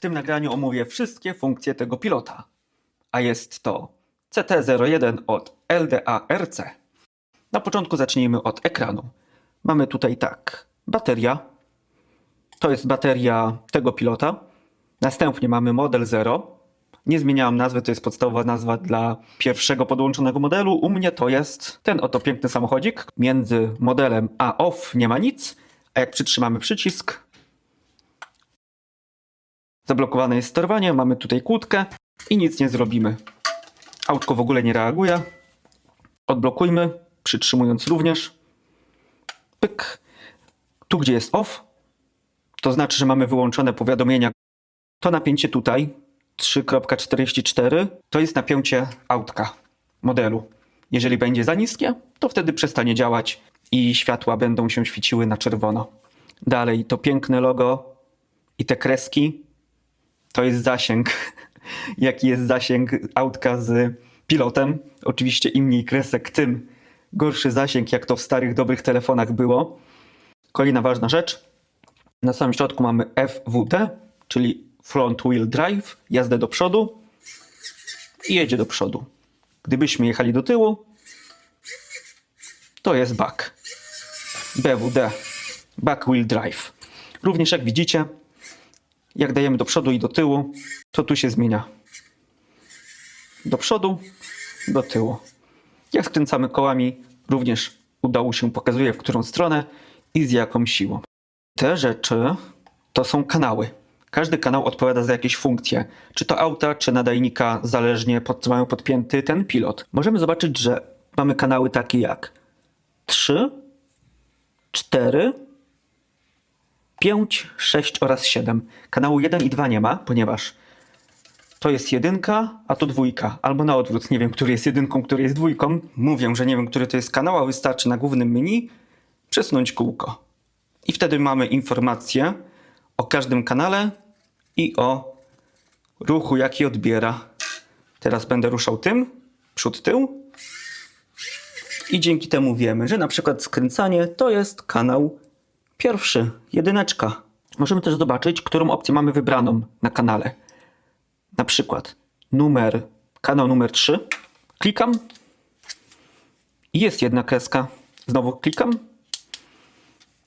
tym nagraniu omówię wszystkie funkcje tego pilota, a jest to CT01 od LDA-RC. Na początku zacznijmy od ekranu. Mamy tutaj tak, bateria, to jest bateria tego pilota. Następnie mamy model 0. Nie zmieniałam nazwy, to jest podstawowa nazwa dla pierwszego podłączonego modelu. U mnie to jest ten oto piękny samochodzik. Między modelem a off nie ma nic, a jak przytrzymamy przycisk, zablokowane jest sterowanie, mamy tutaj kłódkę i nic nie zrobimy. Autko w ogóle nie reaguje. Odblokujmy, przytrzymując również. Pyk. Tu, gdzie jest off, to znaczy, że mamy wyłączone powiadomienia. To napięcie tutaj, 3,44, to jest napięcie autka, modelu. Jeżeli będzie za niskie, to wtedy przestanie działać i światła będą się świeciły na czerwono. Dalej to piękne logo i te kreski, to jest zasięg. Jaki jest zasięg autka z pilotem? Oczywiście im mniej kresek, tym gorszy zasięg, jak to w starych, dobrych telefonach było. Kolejna ważna rzecz. Na samym środku mamy FWD, czyli Front Wheel Drive, jazdę do przodu i jedzie do przodu. Gdybyśmy jechali do tyłu, to jest back. BWD, Back Wheel Drive. Również jak widzicie, jak dajemy do przodu i do tyłu, to tu się zmienia. Do przodu, do tyłu. Jak skręcamy kołami, również u się pokazuje, w którą stronę i z jaką siłą. Te rzeczy to są kanały. Każdy kanał odpowiada za jakieś funkcje. Czy to auta, czy nadajnika, zależnie pod co mają podpięty ten pilot. Możemy zobaczyć, że mamy kanały takie jak 3, 4, 5, 6 oraz 7. Kanału 1 i 2 nie ma, ponieważ to jest 1, a to 2. Albo na odwrót, nie wiem, który jest 1, który jest 2. Mówię, że nie wiem, który to jest kanał, a wystarczy na głównym menu przesunąć kółko. I wtedy mamy informację o każdym kanale i o ruchu, jaki odbiera. Teraz będę ruszał tym, przód, tył. I dzięki temu wiemy, że na przykład skręcanie to jest kanał pierwszy, 1. Możemy też zobaczyć, którą opcję mamy wybraną na kanale. Na przykład kanał numer 3. Klikam i jest 1 kreska. Znowu klikam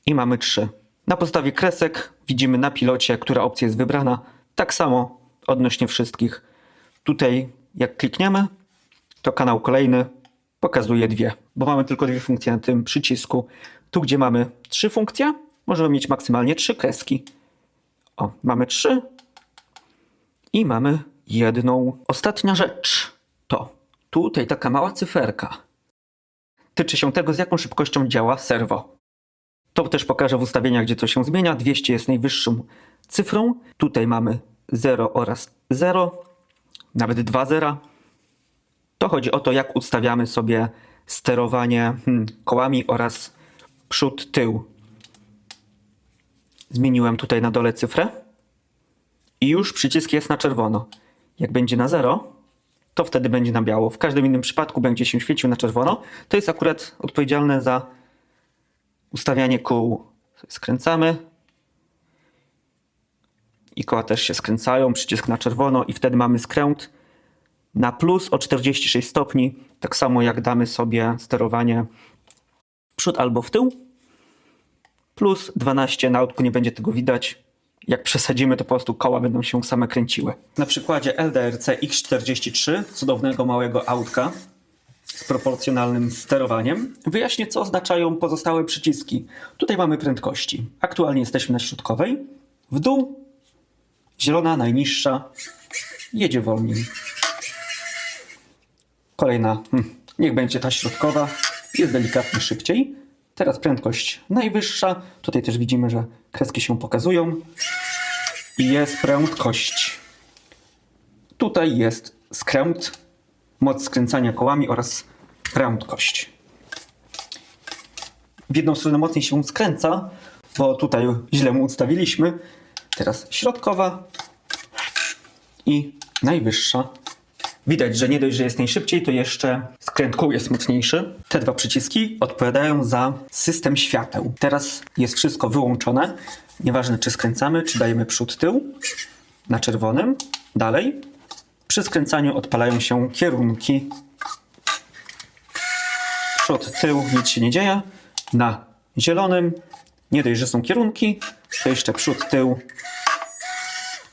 i mamy 3. Na podstawie kresek widzimy na pilocie, która opcja jest wybrana. Tak samo odnośnie wszystkich. Tutaj jak klikniemy, to kanał kolejny pokazuje 2, bo mamy tylko 2 funkcje na tym przycisku. Tu, gdzie mamy 3 funkcje, możemy mieć maksymalnie 3 kreski. O, mamy 3 i mamy 1. Ostatnia rzecz to tutaj taka mała cyferka. Tyczy się tego, z jaką szybkością działa serwo. To też pokażę w ustawieniach, gdzie to się zmienia. 200 jest najwyższą cyfrą. Tutaj mamy 0 oraz 0, nawet 2 zera. To chodzi o to, jak ustawiamy sobie sterowanie kołami oraz przód, tył. Zmieniłem tutaj na dole cyfrę i już przycisk jest na czerwono. Jak będzie na 0, to wtedy będzie na biało. W każdym innym przypadku będzie się świecił na czerwono. To jest akurat odpowiedzialne za ustawianie kół. Skręcamy i koła też się skręcają, przycisk na czerwono i wtedy mamy skręt na plus o 46 stopni. Tak samo jak damy sobie sterowanie w przód albo w tył. Plus 12, na autku nie będzie tego widać. Jak przesadzimy, to po prostu koła będą się same kręciły. Na przykładzie LDRC X43, cudownego małego autka z proporcjonalnym sterowaniem, wyjaśnię, co oznaczają pozostałe przyciski. Tutaj mamy prędkości. Aktualnie jesteśmy na środkowej. W dół, zielona, najniższa, jedzie wolniej. Kolejna, niech będzie ta środkowa, jest delikatnie szybciej. Teraz prędkość najwyższa. Tutaj też widzimy, że kreski się pokazują. I jest prędkość. Tutaj jest skręt, moc skręcania kołami oraz prędkość. W jedną stronę mocniej się skręca, bo tutaj źle mu ustawiliśmy. Teraz środkowa i najwyższa. Widać, że nie dość, że jest najszybciej, to jeszcze skręt kół jest mocniejszy. Te 2 przyciski odpowiadają za system świateł. Teraz jest wszystko wyłączone. Nieważne, czy skręcamy, czy dajemy przód, tył. na czerwonym. Dalej. Przy skręcaniu odpalają się kierunki. Przód, tył, nic się nie dzieje. Na zielonym nie dość, że są kierunki, to jeszcze przód, tył,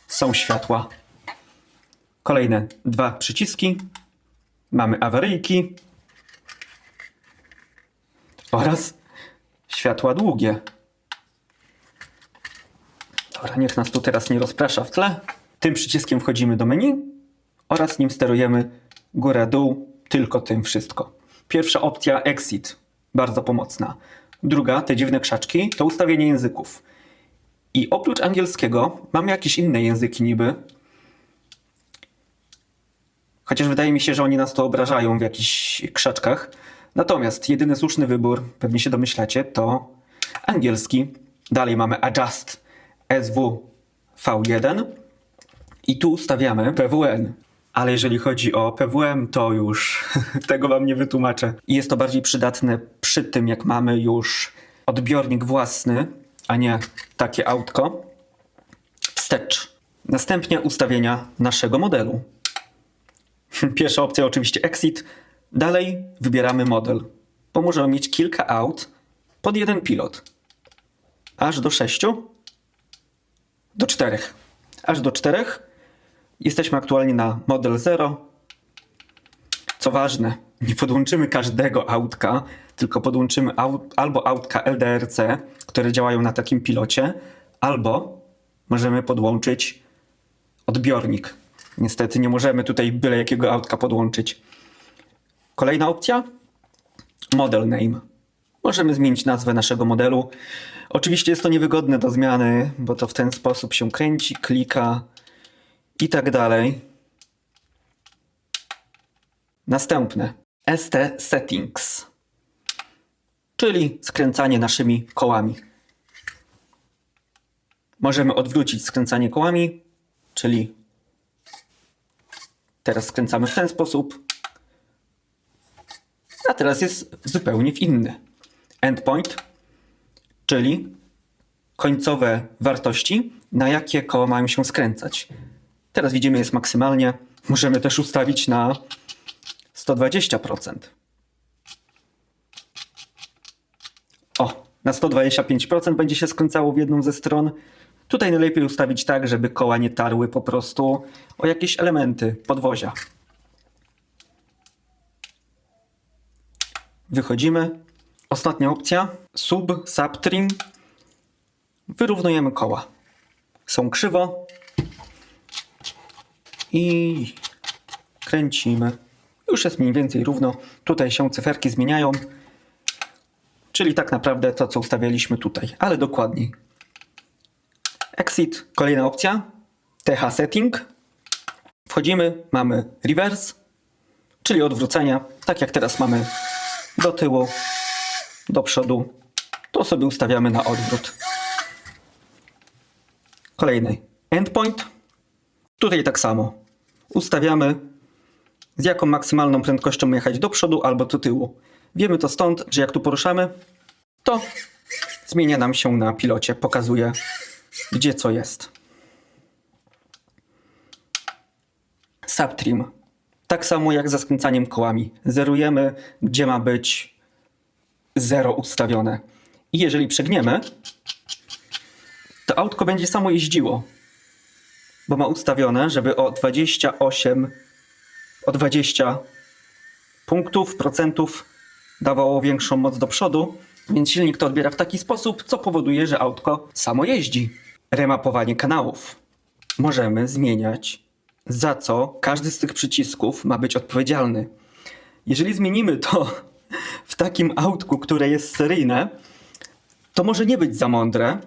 są światła. Kolejne 2 przyciski. Mamy awaryjki oraz światła długie. Dobra, niech nas tu teraz nie rozprasza w tle. Tym przyciskiem wchodzimy do menu oraz nim sterujemy góra, dół, tylko tym wszystko. Pierwsza opcja Exit, bardzo pomocna. Druga, te dziwne krzaczki, to ustawienie języków. I oprócz angielskiego mamy jakieś inne języki niby. Chociaż wydaje mi się, że oni nas to obrażają w jakichś krzaczkach. Natomiast jedyny słuszny wybór, pewnie się domyślacie, to angielski. Dalej mamy Adjust SW-V1 i tu ustawiamy PWN. Ale jeżeli chodzi o PWM, to już tego wam nie wytłumaczę. I jest to bardziej przydatne przy tym, jak mamy już odbiornik własny, a nie takie autko. Wstecz. Następnie ustawienia naszego modelu. Pierwsza opcja oczywiście Exit. Dalej wybieramy model, bo możemy mieć kilka aut pod jeden pilot. Aż do 6. Do 4. Aż do 4. Jesteśmy aktualnie na model 0. Co ważne, nie podłączymy każdego autka, tylko podłączymy albo autka LDRC, które działają na takim pilocie, albo możemy podłączyć odbiornik. Niestety nie możemy tutaj byle jakiego autka podłączyć. Kolejna opcja? Model name. Możemy zmienić nazwę naszego modelu. Oczywiście jest to niewygodne do zmiany, bo to w ten sposób się kręci, klika i tak dalej. Następne. ST Settings, czyli skręcanie naszymi kołami. Możemy odwrócić skręcanie kołami, czyli teraz skręcamy w ten sposób, a teraz jest zupełnie w inny. Endpoint, czyli końcowe wartości, na jakie koła mają się skręcać. Teraz widzimy, jest maksymalnie. Możemy też ustawić na 120%. O, na 125% będzie się skręcało w jedną ze stron. Tutaj najlepiej ustawić tak, żeby koła nie tarły po prostu o jakieś elementy podwozia. Wychodzimy. Ostatnia opcja. Subtrim. Wyrównujemy koła. Są krzywo. I kręcimy. Już jest mniej więcej równo. Tutaj się cyferki zmieniają. Czyli tak naprawdę to, co ustawialiśmy tutaj, ale dokładniej. Exit, kolejna opcja. TH Setting. Wchodzimy, mamy Reverse, czyli odwrócenia. Tak jak teraz mamy do tyłu, do przodu. To sobie ustawiamy na odwrót. Kolejny Endpoint. Tutaj tak samo. Ustawiamy, z jaką maksymalną prędkością jechać do przodu albo do tyłu. Wiemy to stąd, że jak tu poruszamy, to zmienia nam się na pilocie, pokazuje, gdzie co jest. Subtrim. Tak samo jak za skręcaniem kołami. Zerujemy, gdzie ma być 0 ustawione. I jeżeli przegniemy, to autko będzie samo jeździło. Bo ma ustawione, żeby o 20 punktów, procentów dawało większą moc do przodu, więc silnik to odbiera w taki sposób, co powoduje, że autko samo jeździ. Remapowanie kanałów. Możemy zmieniać, za co każdy z tych przycisków ma być odpowiedzialny. Jeżeli zmienimy to w takim autku, które jest seryjne, to może nie być za mądre,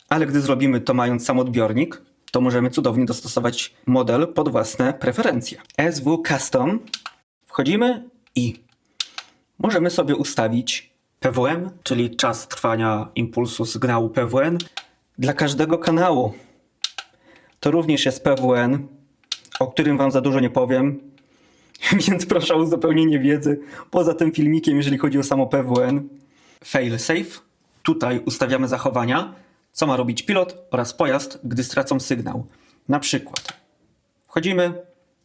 ale gdy zrobimy to mając sam odbiornik, to możemy cudownie dostosować model pod własne preferencje. SW Custom. Wchodzimy i możemy sobie ustawić PWM, czyli czas trwania impulsu sygnału PWN dla każdego kanału. To również jest PWN, o którym wam za dużo nie powiem, więc proszę o uzupełnienie wiedzy poza tym filmikiem, jeżeli chodzi o samo PWN. Fail Safe. Tutaj ustawiamy zachowania, co ma robić pilot oraz pojazd, gdy stracą sygnał. Na przykład wchodzimy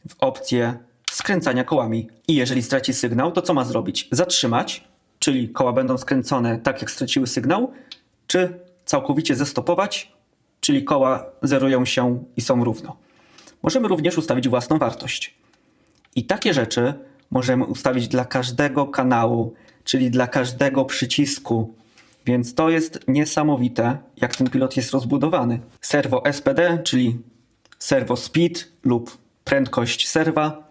w opcję skręcania kołami i jeżeli straci sygnał, to co ma zrobić? Zatrzymać, czyli koła będą skręcone tak, jak straciły sygnał, czy całkowicie zestopować, czyli koła zerują się i są równo. Możemy również ustawić własną wartość. I takie rzeczy możemy ustawić dla każdego kanału, czyli dla każdego przycisku. Więc to jest niesamowite, jak ten pilot jest rozbudowany. Serwo SPD, czyli servo speed lub prędkość serwa.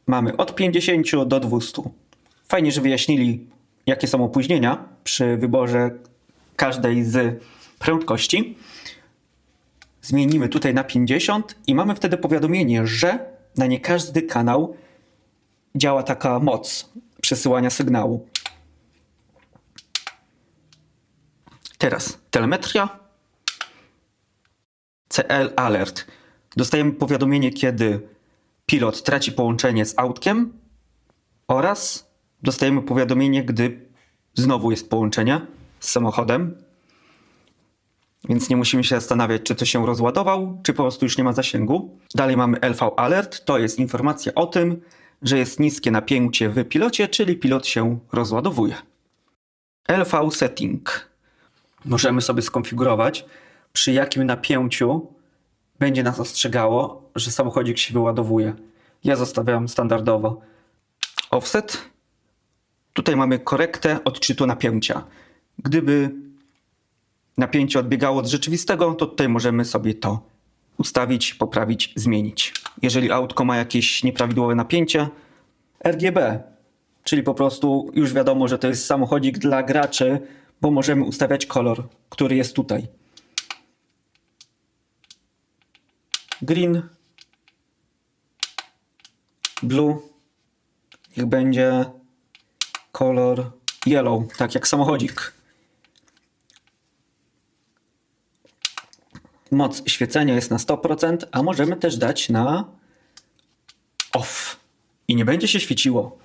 Mamy od 50 do 200. Fajnie, że wyjaśnili, jakie są opóźnienia przy wyborze każdej z prędkości. Zmienimy tutaj na 50 i mamy wtedy powiadomienie, że na nie każdy kanał działa taka moc przesyłania sygnału. Teraz telemetria. CL Alert. Dostajemy powiadomienie, kiedy pilot traci połączenie z autkiem oraz dostajemy powiadomienie, gdy znowu jest połączenie z samochodem. Więc nie musimy się zastanawiać, czy to się rozładował, czy po prostu już nie ma zasięgu. Dalej mamy LV Alert. To jest informacja o tym, że jest niskie napięcie w pilocie, czyli pilot się rozładowuje. LV Setting. Możemy sobie skonfigurować, przy jakim napięciu będzie nas ostrzegało, że samochodzik się wyładowuje. Ja zostawiam standardowo. Offset. Tutaj mamy korektę odczytu napięcia. Gdyby napięcie odbiegało od rzeczywistego, to tutaj możemy sobie to ustawić, poprawić, zmienić. Jeżeli autko ma jakieś nieprawidłowe napięcie, RGB, czyli po prostu już wiadomo, że to jest samochodzik dla graczy, bo możemy ustawiać kolor, który jest tutaj. Green, blue, niech będzie kolor yellow, tak jak samochodzik. Moc świecenia jest na 100%, a możemy też dać na off i nie będzie się świeciło.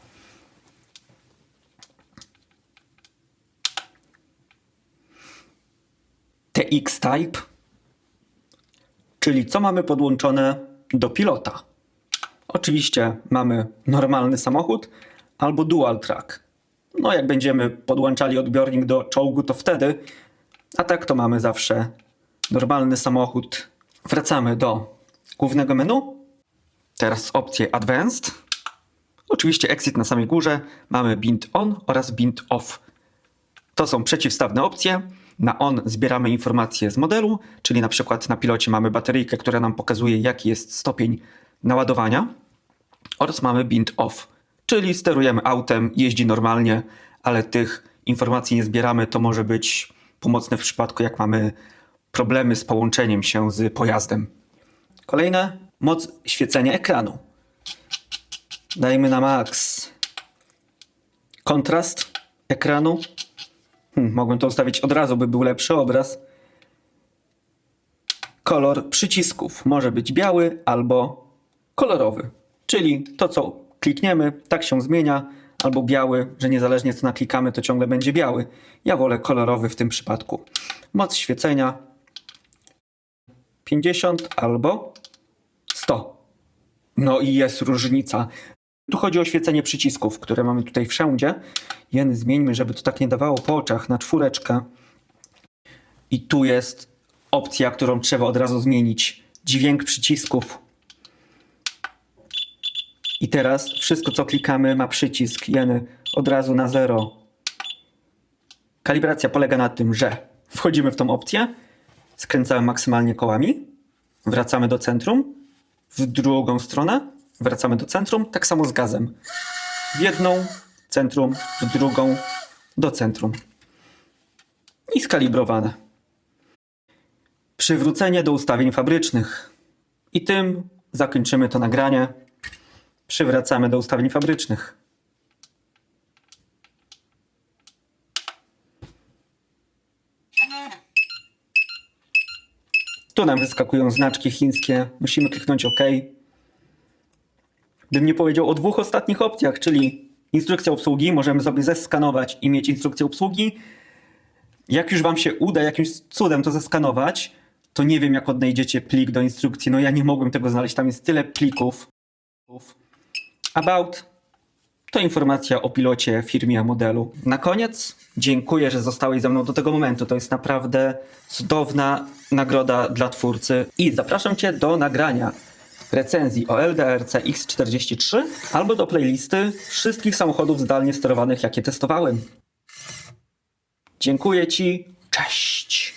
TX Type, czyli co mamy podłączone do pilota. Oczywiście mamy normalny samochód albo dual track. No jak będziemy podłączali odbiornik do czołgu, to wtedy, a tak to mamy zawsze normalny samochód. Wracamy do głównego menu. Teraz opcję Advanced. Oczywiście exit na samej górze. Mamy bind on oraz bind off. To są przeciwstawne opcje. Na on zbieramy informacje z modelu, czyli na przykład na pilocie mamy bateryjkę, która nam pokazuje, jaki jest stopień naładowania. Oraz mamy bind off, czyli sterujemy autem, jeździ normalnie, ale tych informacji nie zbieramy. To może być pomocne w przypadku, jak mamy problemy z połączeniem się z pojazdem. Kolejne, moc świecenia ekranu. Dajmy na max. Kontrast ekranu. Mogłem to ustawić od razu, by był lepszy obraz. Kolor przycisków może być biały albo kolorowy. Czyli to, co klikniemy, tak się zmienia. Albo biały, że niezależnie co naklikamy, to ciągle będzie biały. Ja wolę kolorowy w tym przypadku. Moc świecenia 50 albo 100. No i jest różnica. Tu chodzi o świecenie przycisków, które mamy tutaj wszędzie. Jeny zmieńmy, żeby to tak nie dawało po oczach, na 4. I tu jest opcja, którą trzeba od razu zmienić. Dźwięk przycisków. I teraz wszystko, co klikamy, ma przycisk jeny od razu na 0. Kalibracja polega na tym, że wchodzimy w tą opcję, skręcamy maksymalnie kołami, wracamy do centrum, w drugą stronę, wracamy do centrum, tak samo z gazem. W jedną centrum, w drugą do centrum. I skalibrowane. Przywrócenie do ustawień fabrycznych. I tym zakończymy to nagranie. Przywracamy do ustawień fabrycznych. Tu nam wyskakują znaczki chińskie. Musimy kliknąć OK. Gdybym nie powiedział o 2 ostatnich opcjach, czyli instrukcja obsługi, możemy sobie zeskanować i mieć instrukcję obsługi. Jak już wam się uda jakimś cudem to zeskanować, to nie wiem, jak odnajdziecie plik do instrukcji. No ja nie mogłem tego znaleźć, tam jest tyle plików. About to informacja o pilocie, firmie, modelu. Na koniec dziękuję, że zostałeś ze mną do tego momentu. To jest naprawdę cudowna nagroda dla twórcy. I zapraszam cię do nagrania recenzji o LDRC X43 albo do playlisty wszystkich samochodów zdalnie sterowanych, jakie testowałem. Dziękuję ci. Cześć!